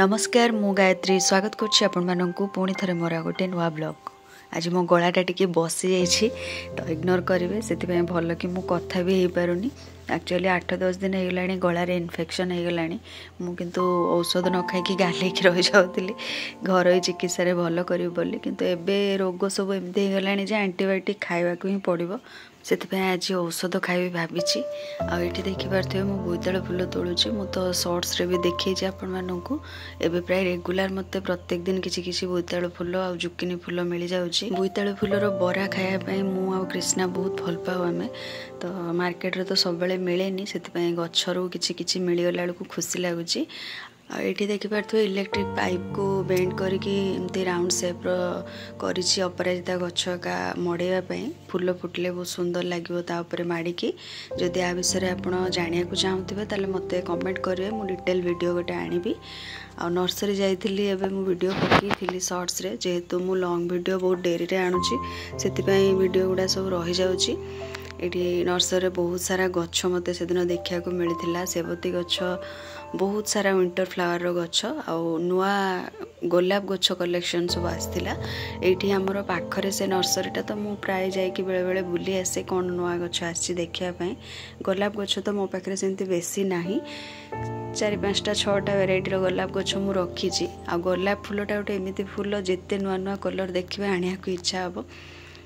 नमस्कार मु गायत्री स्वागत करछि आपण माननकु पुणी थरे मोरा गोटे नुआ ब्लॉग। आज मो गलाटा टिके बसी जाइछि तो इग्नोर करेंगे से भल कि मु कथा भी हो पारुनी। एक्चुअली 8-10 दिन हो गलानी गलार इन्फेक्शन हो गलानी मु किंतु औषध न खाई गालेकी रही जाऊली घर चिकित्सा भल करी बोली किंतु एबे रोग सब एमती हो गलानी जे एंटीबायोटिक खाइबा को ही पड़िबो से आज औषध खाइबी भावी आठी देखिपे मु बोईतालु फूल तोलुची मु तो शॉर्ट्स रे भी देखी आपण मानू एबे प्राय रेगुलर मते प्रत्येक दिन किछि किछि बोईतालु फूल आ जुकिनी फूल मिल जाउची। बोईतालु फूलर बरा खाया पई मु आ कृष्णा बहुत भल पाऊ आमे तो मार्केट रे तो सब बेले मिलेनी से गछरू किछि किछि मिल गला बेलू खुशी लगुची। ये देखिपे इलेक्ट्रिक पाइप को बेंड करके राउंड सेप करिछि अपराजिता गछ का मड़ेवाई फूल फुटले बहुत सुंदर लगे तापर माड़िकी जदि आ विषय आपड़ जाना चाहूबे ताले मते कमेंट करेंगे मु डिटेल वीडियो गोटे आनिबी। आ नर्सरी जाइथिली एबे मु वीडियो पकईथी शॉर्ट्स रे जेहेतु मु लॉन्ग वीडियो बहुत डेरी रे आणुची सेतिपई वीडियो गुडा सब रही जाउची। ये नर्सरी बहुत सारा गछ मते से दिन देखा मिलता सेवती गछ बहुत सारा विंटर फ्लावर गछ आ नुआ गोलाप गछ कलेक्शन सब आसला ये आमर पाखरे से नर्सरीटा तो मु प्राय जाइकी बेले बेले बुली आसे कौन नुआ गछ आसी देखापी। गोलाप गछ तो मो पाखे सेमती बेसी नाही 4-5-6टा वेराइटीर गोलाप गछ मु रखी आ गोलाप फूलटा गोटे एमती फूल जिते नुआ नुआ कलर देखिए आनिया इच्छा हम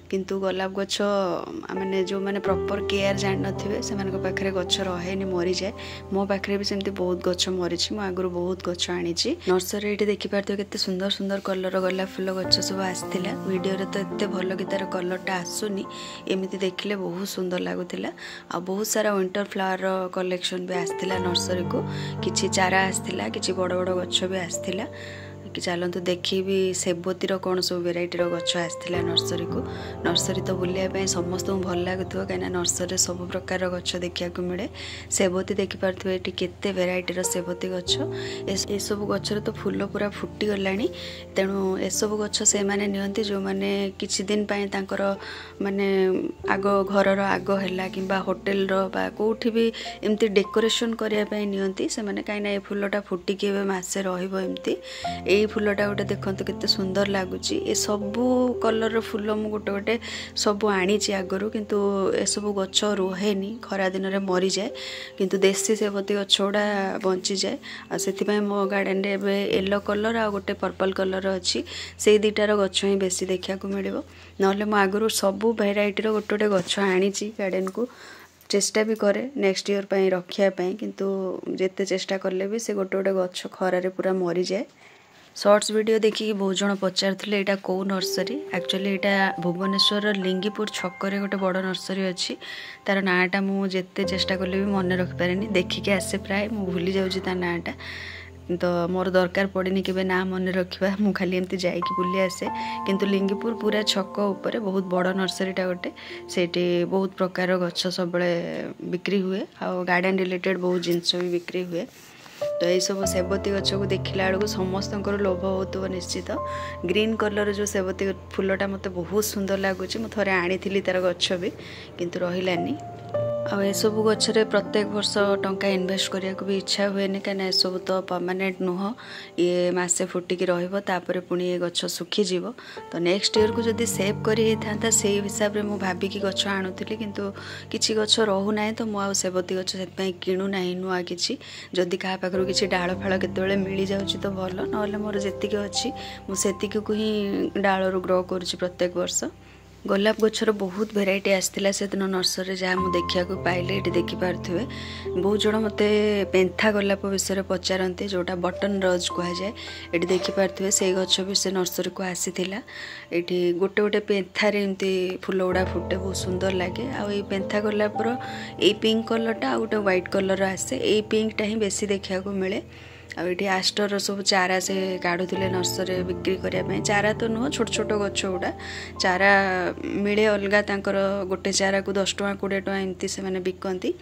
किंतु गोलाप गछ मैंने जो मैंने प्रॉपर केयर जान नथिबे से मानक पाखरे गछ रहेनी मरी जाए मो पाखरे भी सेमती बहुत गछ मरीछि मु आगुर बहुत गछ आनीछि। नर्सरी ये देखि पारथि केते सुंदर सुंदर कलर गोलाप फूल गछ सब आस्थिला वीडियो रे तो एते भल कि तार कलरटा आसुनी एमिति देखले बहुत सुंदर लागुथिला आ बहुत सारा विंटर फ्लावर कलेक्शन भी आस्थिला नर्सरी को किछि चारा आस्थिला किछि बड़ बड़ गछ भी आस्थिला कि चलतु देखी सेबतीर कौन सब वेराइटीर गछ आसला नर्सरी को। नर्सरी तो बुलाया समस्त भल लगुव कहीं नर्सरी सब प्रकार गछ देखा मिले सेबती देखिपे ये केते वेराइटीर सेबती गछ ए सब गचर तो फूल पूरा फुटी गलानी तेणु एसबू गछ से माने नियंती जो माने किछि दिन पाए तांकर माने आग घरर आग हैला किंबा होटेल रो बा कोठी भी एमती डेकोरेशन करिया पई नियंती से माने काई ना ए फूलटा फुटिकी एबे मासे रहिबो एमती ए फूलटा गोटे देखते केते सुंदर लगुच ए सबू कलर फूल मु गोटे गोटे सब आनी आगरू किंतु ए सब गछ रुहेनी खरा दिन में मरी जाए किंतु देसी सेबती गछ गुड़ा बंची जाए आ से मो गार्डन रे एबे येलो कलर आ गोटे पर्पल कलर अच्छी से दुटार गछ ही बेसी देखा मिल ना मो आगरू सबू भेराइटीर गोटे गोटे गछ आनी गार्डन को चेष्टा भी करे नेक्स्ट ईयर पर रखापी किंतु जिते चेष्टा कले भी से गोटे गोटे गछ खरारे पूरा मरी जाए। शॉर्ट्स वीडियो देखिए बहुत जन पचारुले यहाँ कौ नर्सरी एक्चुअली यहाँ भुवनेश्वर लिंगीपुर छकरे गोटे बड़ नर्सरी अच्छी तार नाटा मुझे चेष्टा कले भी मन रखिपारे देखिके आसे प्राय मु भूली जाऊँगी नाटा तो मोर दरकार पड़ेनी के ना मन रखा मु खाली एमती जाइकी बुली आसे किंतु लिंगीपुर पूरा छक उपरे बहुत बड़ नर्सरीटा गोटे से बहुत प्रकार गछ सब बिक्री हुए आ गार्डन रिलेटेड बहुत जिनस भी बिक्री हुए तो ये सब सेबती गछ को देखला बेलू समस्त लोभ हो निश्चित। ग्रीन कलर जो सेबती फूलटा मत बहुत सुंदर लगुच मुझे थे आनी तार गछ भी किंतु रहिलानी आ सब गचरे प्रत्येक वर्ष टंका इन्वेस्ट करने को भी इच्छा हुए कहीं सब तो परमानेंट नुह ये मसे फुटिकी रपर पुणी ये गछ सुखीज तो नेक्स्ट ईयर को जब सेव कर से हिसाब से मुझे भाविकी गछ आणुली किंतु किसी गछ रोना तो मुझे सेबती गछ से किणुना नुआ कि जदि क्या पाखर किसी डाल फाड़ केत मिल जाऊँगी तो भल ना मोर जी अच्छी मुझे को ही डालू ग्रो कर प्रत्येक वर्ष। गोलाप गछर बहुत भेराइटी आसला से दिन नर्सरी जहाँ मुझे देखा पाइले ये देखिपे बहुत जन मत पेंथा गोलाप विषय पचारती जोटा बटन रोज कहुए ये देखिपे से गछ भी से नर्सरी को आसीला ये गोटे गोटे पेंथार एमती फूल गुड़ा फुटे बहुत सुंदर लगे आ पेंथा गोलापर ये पिंक कलरटा आ गोटे व्हाइट कलर आसे ये पिंकटा ही बेसी देखा मिले आठी आस्टर सब चारा से काढ़ुले नर्सरी बिक्री करने चारा तो नुह छोट छोट गछ गुड़ा चारा मिले अलग तांकर गोटे चारा को 10 टଙ୍କା 20 टଙ୍କା एमती से माने बिकती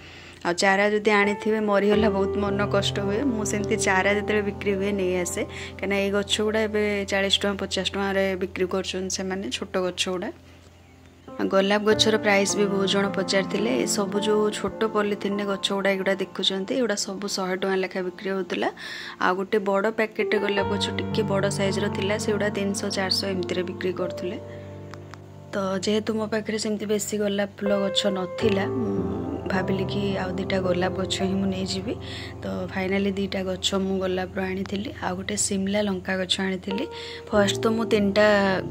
आ चारा जदि आनी मरीगला बहुत मन कष्ट हुए मुझे चारा जो बिक्री हुए नहीं आसे कहीं ये गछ गुड़ा 40 टଙ୍କା 50 टଙ୍କା बिक्री कर छोट गछ गुड़ा गोलाप गचर प्राइस भी बहुत जन पचार सब जो छोट पॉलिथिन गच गुड़ा एगुड़ा देखुं एगुड़ा सब 100 टଙ୍କା लेखा बिक्री होता आ गोटे बड़ पैकेट गोलाप गच टिके बड़ साइज रा से 300-400 एमती बिक्री करथुले। तो जेहेतु मो पाखे सेमती बेसी गोलाप फूल गच नाला भाविली कि आउ दुटा गोलाप गच ही मुझे तो फाइनाली दुटा गच मु गोलाप आनी आ गोटे शिमला लंका गच आनी। फर्स्ट तो मु 3टा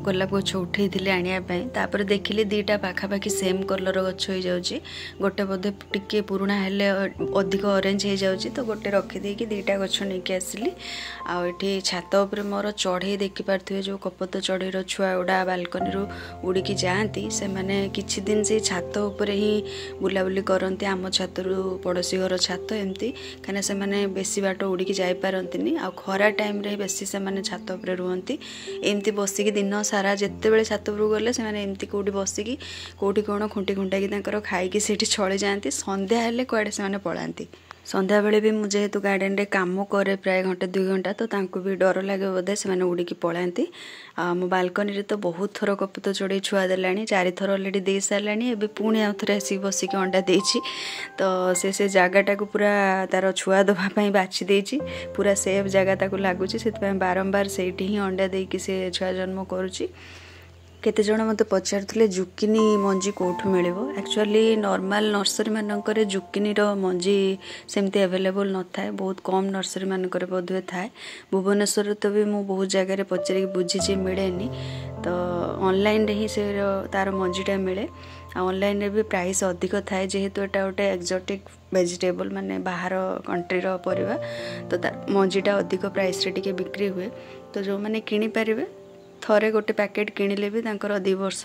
गोलाप गच उठे आने देखिली दुटा पाखापाखि सेम कलर गच हो जाऊँगी गोटे बोधे टिके पुराणा हेले अधिक ऑरेंज हो जाऊँगी तो गोटे रखीदे दुटा गच नहीं आसिली। आठी छात उपर मोर चढ़ई देखी पारे जो कपत चढ़ईर छुआ गुड़ा बालकनी उड़िकी जाती से मैंने किछि दिन से छात उपर ही बुलाबुली करती आम छात पड़ोशी घर छात एमती कहीं से मैंने बेसी बाट उड़िकी जापारती आ खरा टाइम रे बेसी से मैंने छात उपर रुहती एमती बसिकी दिन सारा जिते बड़े छात उपर गले से एमती कौटी बसिकी कौटी कौन खुंटी खुंटाई खाई से चली जाती संध्या हेले कुआड़े से पलांती। संध्या बेले भी मुझे जेहेतु गार्डन रे काम करे प्राय घंटे 2 घंटा तो तांको भी डर लगे बोधे से उड़िकी पलांती। मो बालकनी रे तो बहुत थर कपत चढ़ई छुआ देलानी 4 थर अलरेडी दे सारानी एबे पुणी आउ थरे आसी बसिकी अंडा देछि तो से जगटा को पूरा तार छुआ दवाई बाछि देछि पूरा सेफ जगह ताको लागुछि से बारंबार सेठी ही अंडा देकी से छुआ जन्म करुछि। केते जण मते पचारुले जुकिनी मंजी कोठु मिलिबो एक्चुअली नॉर्मल नर्सरी मानकर जुकिनी रो मंजी सेमती अवेलेबल न थाए बहुत कम नर्सरी मानकर बोधवे थाए भुवनेश्वर तो भी मु बहुत जगह रे पचारि बुझी मिलेनी तो ऑनलाइन रे ही से तार मंजीटा मिले ऑनलाइन रे भी प्राइस अधिक थाए जेहेतु एटा गोटे एक्जोटिक वेजिटेबल माने बाहर कंट्री रो परिबा तो तार मंजीटा अधिक प्राइस रे टिके बिक्री हुए तो जो माने किनि पारिबे थरे गोटे पैकेट किणिले भी 2 वर्ष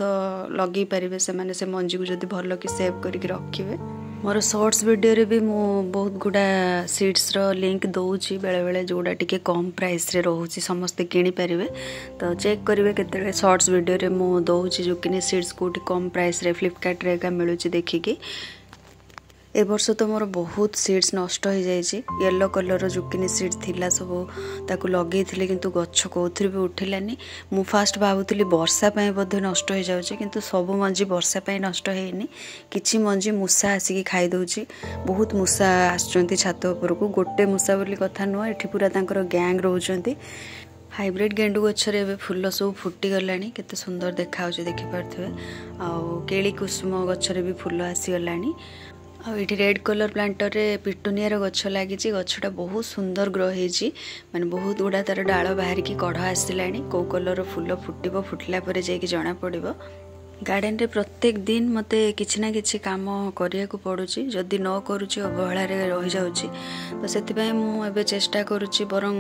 लगे पारे से मंजी को जदि भल कि सेव करके रखिए। मोर शॉर्ट्स वीडियो रे भी मु बहुत गुड़ा सीड्स रो लिंक दौची बेले बेले जोड़ा टिके कम प्राइस रे रोची समस्ते किनि पारिबे तो चेक करिवे केते शॉर्ट्स वीडियो रे मु दौची जुकिनी सीड्स कोटी कम प्राइस रे फ्लिपकार्ट रे का मिलुची देखिकी। ए वर्ष तो मोर बहुत सीड्स नष्ट हो जाइए येलो कलर जुकिनी सीड्स थिला सब ताकू लगे किंतु गछ कौथि भी उठिलानी मु फास्ट भावुली वर्षा पाई बोधे नष्ट हो जाउछे किंतु सब मंजी वर्षा पाई नष्ट हेनी किछि मंजी मूसा आसिकी खाई दउछि बहुत मूसा आछंती छात ऊपर को गोटे मूसा बोली कथा नुह एठी पूरा तांकर गैंग रहउछंती। हाइब्रिड गेंडु गछरे एबे फूल सब फुटी गलानी केते सुंदर देखाउछे देखि पारथुवे आ केली कुसुम गछरे भी फूल आसी गलानी। ये रेड कलर प्लांटर रे पिटुनिया गछ लगी गछटा बहुत सुंदर ग्रो होती माने बहुत गुड़ा तार डाल बाहर की कढ़ आसला कौ कलर फूल फुटब फुटला जाकि जना पड़ो। गार्डन रे प्रत्येक दिन मते किछि ना किछि काम करिया को पड़ुछि जदि न करूछि अवहेला रे रहि जाउछि तो सेति पय मु एबे चेष्टा करूछि बरं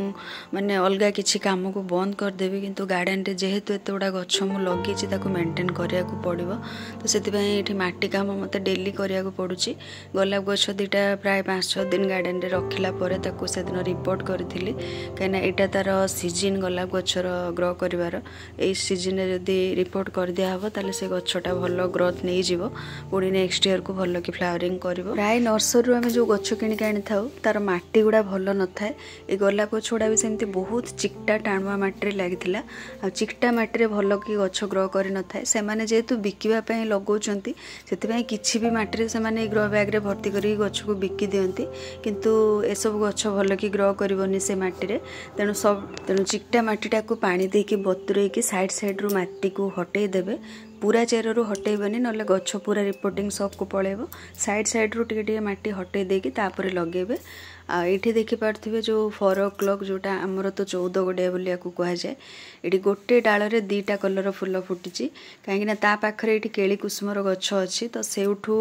माने अलगा किछि काम को बंद कर देबी किंतु गार्डन रे जेहेतु एते बडा गछ मु लगिछि ताको मेंटेन करिया को पड़िबो तो सेति पय एठी माटी काम मते डेली करिया को पड़ुछि। गोलाप गछ दिटा प्राय 5-6 दिन गार्डन रे रखिला परे ताको से दिन रिपोर्ट करथिली कना एटा तार सीजन गोलाप गछर ग्रो करिवार ए सीजन रे जदि रिपोर्ट कर दिया हबो ताले गछटा भल ग्रोथ नहीं जीवो पुणी नेक्स्ट ईयर को भल कि फ्लावरिंग करिवो। प्राय नर्सरी आम जो गछ किणिक आनी था तार माटी गुड़ा भल न थाए ए गोलाप गछ गुड़ा भी सेमती बहुत चिकटा टाणुआ माटी लगी आ चिकटा माटी रे भल कि गछ ग्रो करि न थाए सेमाने जेहेतु बिकिबा पई लगौचंती सेति किछि भी माटी रे सेमाने ग्रो बैग रे भर्ती करी गछ को बिकी दियंती किंतु ए सब गछ भल कि ग्रो करिवोनी से माटी रे तेणु चिकटा माटीटा को पानी देकी बतुरे की साइड साइड रु माटी को हटेई देबे पूरा चेर रू हटेबनी ना गछ पूरा रिपोर्टिंग सब को पड़ेब साइड साइड रू टे माटी हटे देकी तापर लगेबे। ये देखिपे जो फर क्लॉक जोटा आमर तो 14 गोड़िया बोलिया कह जाए ये गोटे डाल रे 2टा कलर फूल फुटी कहीं ता पाखरे ये केली कुसुमर गछ अच्छी तो सेठू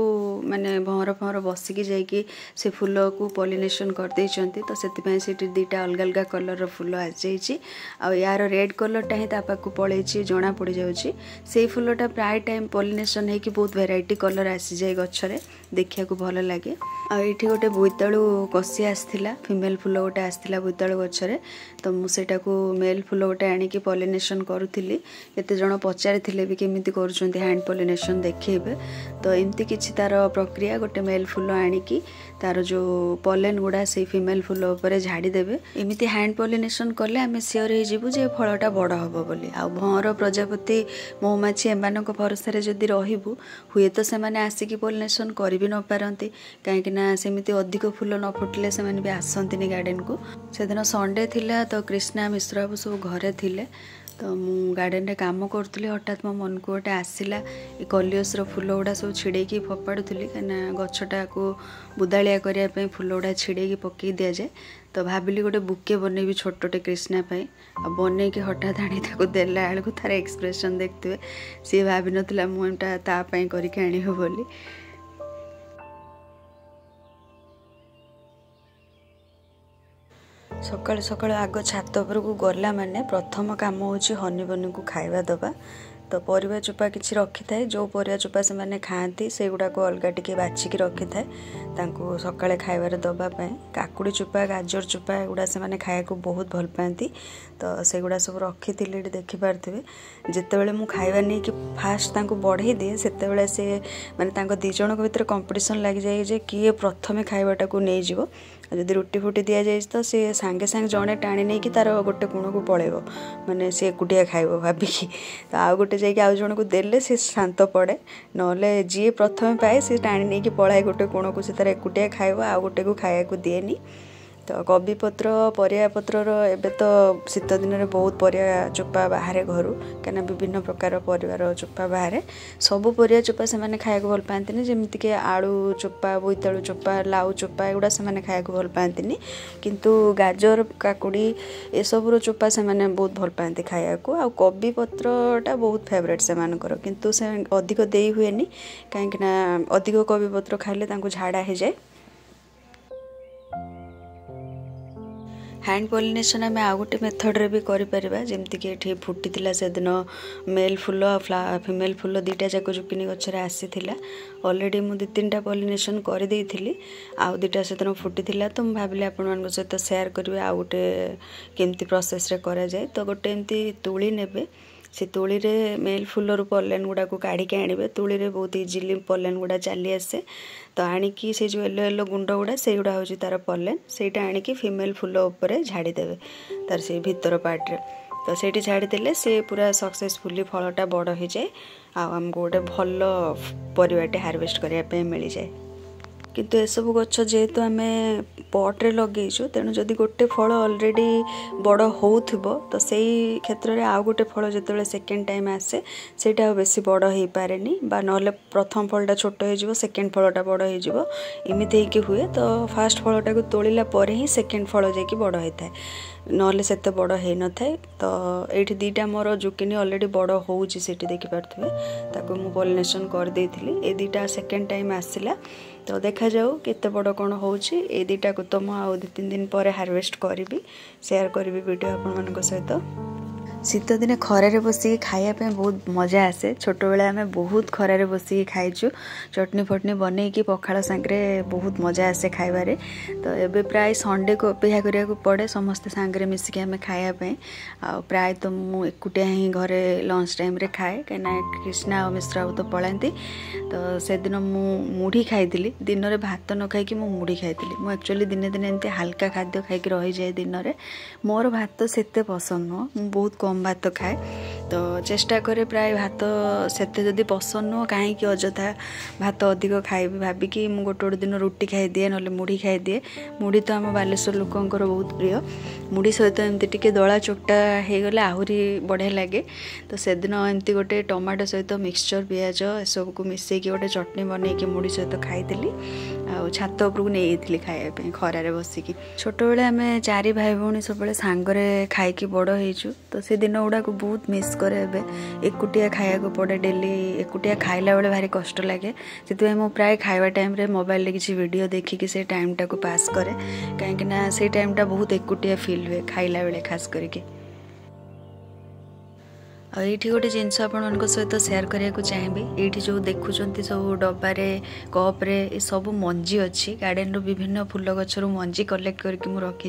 माने भंवर फंवर बसिकी जाइकी से फूल को पॉलिनेशन कर देइचंती तो सेति से 2टा अलग अलग कलर फूल आसी आ यार रेड कलरटा ही तापाक पड़े जना पड़ जाऊँगी से फूलटा प्राय टाइम पॉलिनेशन होगी बहुत वेराइटी कलर आसी जाए गछरे देखिया को भल लगे। आ ये गोटे बोईतालु कसी आसला फीमेल फुल गोटे आसला बोईतालु गछरे तो मुझेटा को मेल फुल गोटे आनिकी पॉलिनेशन करूली केते जण पचारि भी केमिति करूछन्ती हैंड पॉलिनेशन देखेबे तो एमती किछि तार प्रक्रिया गोटे मेल फुल आनिकी तार जो पॉलन गुड़ा से फीमेल फुल उपर झाड़ी देबे एमिति हैंड पॉलिनेशन कले आमे सियोर हे जिवु जे फलटा बड़ हबो बोली आ भंवर प्रजापति मौमाछी एमानक भरोसा जदि रहिबु हुए तो से माने आसिकी पॉलिनेशन करि भी न पारंती काहेकि ना सेमिति अधिक फुल न फुटिले से माने भी आसंतिनी गार्डन को से दिन संडे थिला तो कृष्णा मिश्र बाबू सब घरे थिले तो मु गार्डन रे काम करतली हठात मो मन को गोटे आसिला ए कलियसर फुल गुड़ा सब छिड़ेकी फोपाड़ुली कहीं गछटा को बुदालिया करने फुल गुड़ा छिड़ेकी पकई दि जाए तो भाविली गोटे बुके बनैबी छोटे कृष्णा आ बन के हठात आनी देला बेलू तार एक्सप्रेशन देखते सी भाव नाला मुझा तापाई करके आनिब बोली सकाल सकाल आग छात उपर को गला माने प्रथम काम होची हनी बनी को खाइबा दबा तो परिवा चोपा किसी रखी थाए जो परिवा चोपा से माने खाती से गुड़ा को अलग टिके बाछिकी रखी थाए तांको सकाळे खाइबार दबा पय काकुड़ी चोपा गाजर चोपा एगुड़ा से माने खाया को बहुत भल पाती तो से गुड़ा सब रखी थिले देखि पारथिबे जेतेबेले मु खाइबा नै कि फास्ट तांको बढ़ई दिए सेतेबेले से माने तांको दी जणक भितर कंपटीशन लागि जाय जे किए प्रथमे खाइबाटा को नै जिवो जदि रुटी फुटी दि जाए तो सी सांगे सांगे जड़े टाणी नहीं कि तार गोटे कोण को पड़ेब माने सी एकुटिया खाइब भाविकी तो आउ गोटे जाकि आउ जन को देले सी शांत पड़े नले जी प्रथम पाए सी टाणी नहीं कि पलाए गोटे कोण को सी तार एकुटिया खाइब आउ गोटे को खाया को दिएनी तो कबी पत्र परिया पत्रर एबे तो शीत दिन में बहुत परिया चोपा बाहर घर कहीं विभिन्न प्रकार परिवार चोपा बाहर सबू परिया चोपा से माने खाया भल पाती जमीक कि आलू चोपा बोईतालु चोपा लाउ चोपा एगुड़ा से माने खाया भल पाती किंतु गाजर काकुड़ी ए सबुर चोपा से माने बहुत भल पाती खाया को आ कबी पत्रटा बहुत फेवरेट से मानकर किंतु से अधिक दे हुए कहीं अधिक कबी पत्र खाइले तांको झाड़ा हो जाए हैंड पॉलिनेशन आम आ गोटे मेथड रे भी करिपरिबा जेमति कि एठी फुटी से दिन मेल फुल फीमेल फुल दुईटा जाक जुकिनी गछरे आसीथिला ऑलरेडी मु 2-3टा पॉलिनेशन कर देइथिली आउ दुईटा से दिन फुटी तो मुझे भाविली आपण मान सहित शेयर करिवे आ गोटे केमती प्रोसेस रे करा जाए तो गोटे एमती तुली नेबे से तुली रे मेल फुलर पॉलन गुड़ा को काढ़ी आनिबे तुली रे बहुत इजिली पॉलन गुड़ा चली आसे तो आनिकी से जो येलो येलो गुंड गुड़ा से गुड़ा होची तार पॉलन सेटा आनिकी फीमेल फुल ऊपर झाड़ी देबे तार से भीतर पार्ट रे तो सेठी झाड़ी देले से पूरा सक्सेसफुली फलटा बड़ हो जाए आ हमको गोटे भल परिवाटे हार्वेस्ट करिया पे मिल जाए किंतु एसबू गछ जेहेतु आम पट्रे लगेचु तेणु जदि गोटे फल अलरेडी बड़ होउथिबो तो सही क्षेत्र में आउ गोटे फल जो सेकेंड टाइम आसे सेटा बेसी बड़ हो पारे बा नले प्रथम फलटा छोट हो सेकेंड फलटा बड़ हो इमिति हुए तो फास्ट फलटा को तोड़िला पर ही सेकेंड फल जाकि बड़ होता है नले सेते बड़ हो न थाए तो ये दुईटा मोर जुकिनी अलरेडी बड़ होउची सेठी देखि पारथिबे ताको मु पॉलिनेशन कर देइथिली ए दुईटा सेकेंड टाइम आसिला तो देखा जाऊ केते बड़ कौन होउची ए दुईटा को तो मु आ 2-3 दिन पर हार्वेस्ट करी शेयर करी वीडियो आपण मानक सहित शीत दिन खरारे बसिक खायापे बहुत मजा आसे छोट बेले आमे बहुत खरारे बसिक खाइचु चटनी फटनी बनै कि पखाड़ सांगरे बहुत मजा आसे खाइबारे तो एबे प्राय संडे को अपेक्षा करिया पड़े समस्ते सांगरे मिसिक आमे खायापे आ प्राय तो मु एकुटिया ही घरे लंच टाइम रे खाए कना कृष्णा और मिश्रा तो पलांती तो से दिन मु मुढ़ी खाइतिली दिन रे भात न खाई कि मु मुढ़ी खाइतिली मु एक्चुअली दिने दिने एंते हल्का खाद्य खाई कि रही जाए दिन रे मोर भात सेते पसंद नुह मु बहुत कम भात खाए तो चेष्टा करे प्राय भात सेते जदि पसंद नुह कहीं अजथा भात अधिक खाइबी भाविकी मु गोटे गोटे दिन रुटी खाई दिए ना मुढ़ी खाई दिए मुढ़ी तो आम बालेश्वर लोकंकर बहुत प्रिय मुढ़ी सहित एमती टिके दला चोटा हो गले आहरी बढ़िया लगे तो से दिन एमती गोटे टमाटो सहित मिक्सचर पियाज एसबू को मिसेकी गोटे चटनी बनईकी मुढ़ी सहित खाई आ छात उपरକୁ ନେଇଥିଲି ଖାଇବା ପାଇଁ ଖରାରେ ବସିକି ଛୋଟବେଳେ ଆମେ 4 ଭାଇ ଭଉଣୀ ସବୁବେଳେ ସାଙ୍ଗରେ ଖାଇକି ବଡ଼ ହେଇଛୁ ତ ସେ ଦିନ ଗୁଡ଼ାକୁ ବହୁତ ମିସ୍ करे ଏବେ ଏକୁଟିଆ ଖାଇବାକୁ ପଡ଼େ ଡେଲି ଏକୁଟିଆ ଖାଇଲା ବେଳେ ଭାରି କଷ୍ଟ ଲାଗେ ସେଥିପାଇଁ ମୁଁ ପ୍ରାୟ ଖାଇବା ଟାଇମରେ ମୋବାଇଲରେ କିଛି ଭିଡ଼ିଓ ଦେଖିକି ସେ ଟାଇମଟାକୁ ପାସ୍ କରେ କାହିଁକି ନା ସେ ଟାଇମଟା ବହୁତ ଏକୁଟିଆ ଫିଲ୍ ହୁଏ ଖାଇଲା ବେଳେ ଖାସ୍ କରିକି ये गोटे जिनस आपण सहित सेयार करने को चाहिए। ये जो देखुं सब डब्बारे कप्रे सब मंजी अच्छी गार्डन रो विभिन्न फूल गचर मंजी कलेक्ट करके मुझे रखी।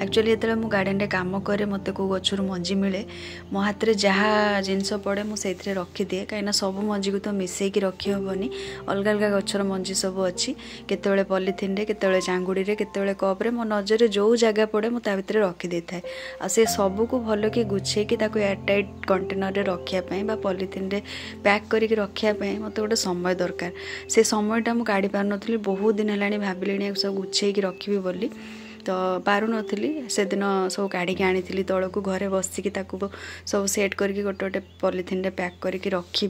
एक्चुअली जो मुझे गार्डन में कम करे मत कौ गचर मंजी मिले मो हाथ में जहाँ जिनस पड़े मुझे रखीदिए कहीं सब मंजी को तो मिसेक रखी हेनी। अलग अलग गचर मंजी सब अच्छी केतले पॉलिथिन रे केतले चांगुड़ी रे केतले कप्रे मो नजर जो जगह पड़े मुझे भितर रखी था आ से सब को भल कि गुछे कि एयरटाइट कंटेनर रे रखापी पॉलिथिन रे पैक करके रखापी मत गोटे समय दरकार। से समयटा मुझे काढ़ी पार नी बहुत दिन है भाविली सब गुछे रखी बोली तो पार नी से दिन सब काढ़ी आनी तौल को घरे बसिकी सब सेट करके गोटे गोटे पॉलिथिन रे पैक करके रखी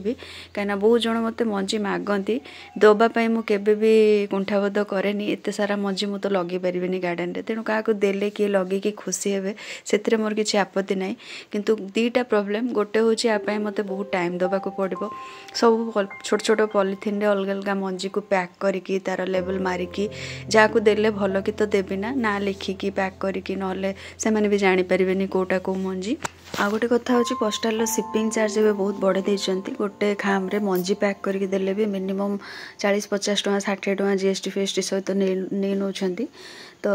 कहीं बहुत जन मत मंजी मागती दवापाई मुझे भी कुंठाबोध कैनि एत सारा मंजी मुझे लगे पारे गार्डन रे तेणु क्या देले किए लगे खुशी हे से मोर किसी आपत्ति ना किंतु दीटा प्रोब्लेम गोटे हूँ यापाई मत बहुत टाइम दवाक पड़ो सब छोट छोट पॉलिथिन रे अलग अलग मंजी को पैक करके तार लेवल मारिकी जहाँ देले भल कि तो देवी ना लिखिकी पैक करके ना से भी जानीपर कौटा कौ मंजी। आ गोटे कथा हूँ पोस्टाल शिपिंग चार्ज भी बहुत बढ़े देते गोटे खाम रे मंजी पैक करके देले भी मिनिमम 40-50 टଙ୍କା 60 टଙ୍କା जीएसटी फीएसटी सहित नहीं नौ तो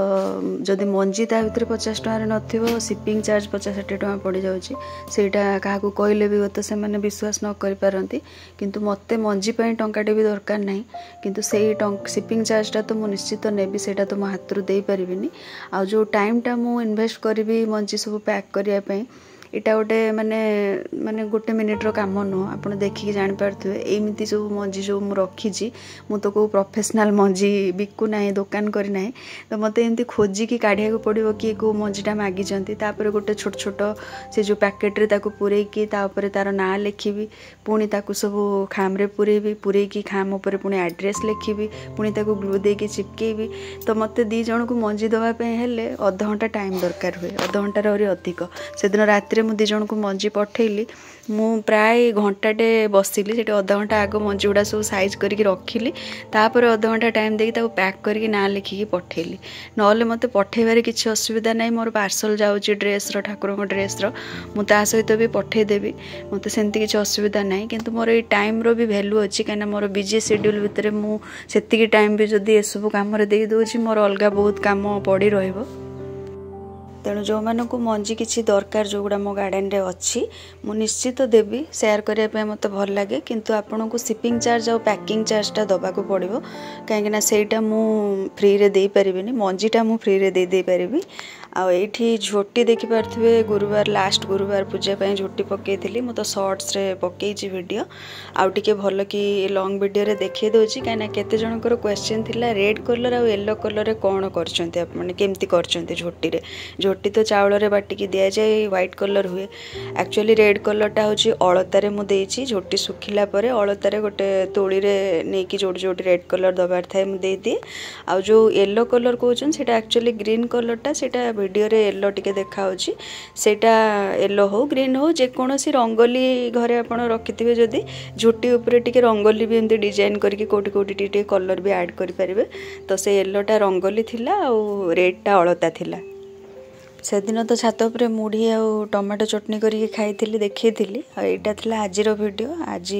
जदि मंजी ता भीतर 50 टଙ୍କା नथिबो शिपिंग चार्ज 50-60 टଙ୍କା पड़ जाउची सेटा काहाकू कहले भी तो से माने विश्वास न करि पारंती किंतु मते मंजी पई टंकाटे भी दरकार नाही किंतु सेही शिपिंग चार्जटा तो मु निश्चित नेबी सेटा तो मो हाथ रु दे परिबिनी आ जो टाइमटा मु इन्वेस्ट करी मंजी सब पैक करिया पई इटा गोटे माने माने गोटे मिनिट्र काम नुह आप देखिए जापारे एमती सब मंजी जो मुझे रखी मु तो कौ प्रोफेशनल मंजी बिकू ना दुकान करना तो मत एमती खोजिकी काढ़िया पड़ो किए कौ मंजीटा मागिंट गोटे छोट छोट से जो पैकेट्रे पूरेकी तार ना लिखी पुणी सब खाम्रे पूरेकी खाम उपर पुणी एड्रेस लिखी पुणी ग्लू देकी चिपकेबी तो मत दी जन को मंजी दवाई हेले अध घंटा टाइम दरकार हुए अध घंटार अधिक से दिन रात मु दी जन को मंजी पठेली मु प्राय घंटाटे बसिली से अध घंटा आग मंजी गुड़ा सब साइज करके रखिली तापर अध घंटा टाइम देकी पैक करके ना लिखिकी पठेली ना मत पठेबार किसी असुविधा ना मोर पार्सल जाऊँगी ड्रेस ठाकुर ड्रेस मुझा सहित भी पठेदेवी मत सेमती किसी असुविधा ना किंतु मोर ये टाइम रो भी वैल्यू अच्छी कहीं मोर बिजी शेड्यूल भितर मुझे टाइम भी जदि एसबू कम दे दूसरी मोर अलग बहुत कम पड़ी रहिबो तेणु जो मानक मंजी किसी दरकार जो गुड़ा मो गार्डन रे अच्छी मु निश्चित देवी शेयर करने मत भल लगे किंतु आपन को शिपिंग चार्ज और पैकिंग चार्जटा दबाक पड़ो कहीं सेटा मु फ्री रे दे परिबिनी मंजीटा मु फ्री रे दे पारिबी आठी झोटी देखिपे गुरुवार लास्ट गुरुवार पूजा झोटी पकई मु तो शॉर्ट्स रे पकई वीडियो आउ टिके भल कि लॉन्ग वीडियो रे देखिए दूसरी कहीं केते जनकर क्वेश्चन थिला रेड कलर आ येलो कलर कौन करमती कर झोटी रे झोटी तो चाउल रे बाटिकी दि जाए व्हाइट कलर हुए एक्चुअली रेड कलरटा हूँ अलतारे मुझे झोटी सुखिला परे अलतारे गोटे तोड़ी रे नहीं जोटी जोटी रेड कलर दबार थाए मुझे दिए आ जो येलो कलर कहते हैं एक्चुअली ग्रीन कलरटा सेटा वीडियो रे येलो टिके देखा सेटा येलो हो ग्रीन हो जेकोसी रंगोली घरे आप रखिथे जदि झोटी उपरे टिके रंगोली भी एमती डिजाइन करके कोटी कोटी टिके कलर भी ऐड करें तो से येलोटा रंगोली थिला और रेडटा अलता थिला से दिन तो छात पर मुढ़ी आ टमाटो चटनी करके खाई देखी यहाँ था आज वीडियो आज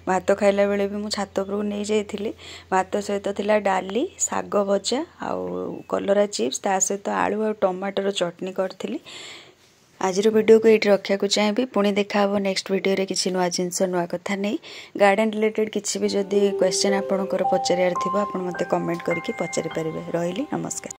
भात खाइला बेले भी मुझे छात पर नहीं जाइली भात सहित थिला डाली साग भजा आउ कलरा चिप्स ता सहित आलू और टमाटर चटनी करी आज वीडियो को ये रखा चाहिए पुणी देखा नेक्स्ट वीडियो रे किसी नुआ जिनस नुआ कथा नहीं गार्डन रिलेटेड किसी भी जदि क्वेश्चन आपंकर पचार थी आप मत कमेंट करके पचारि पारे रही नमस्कार।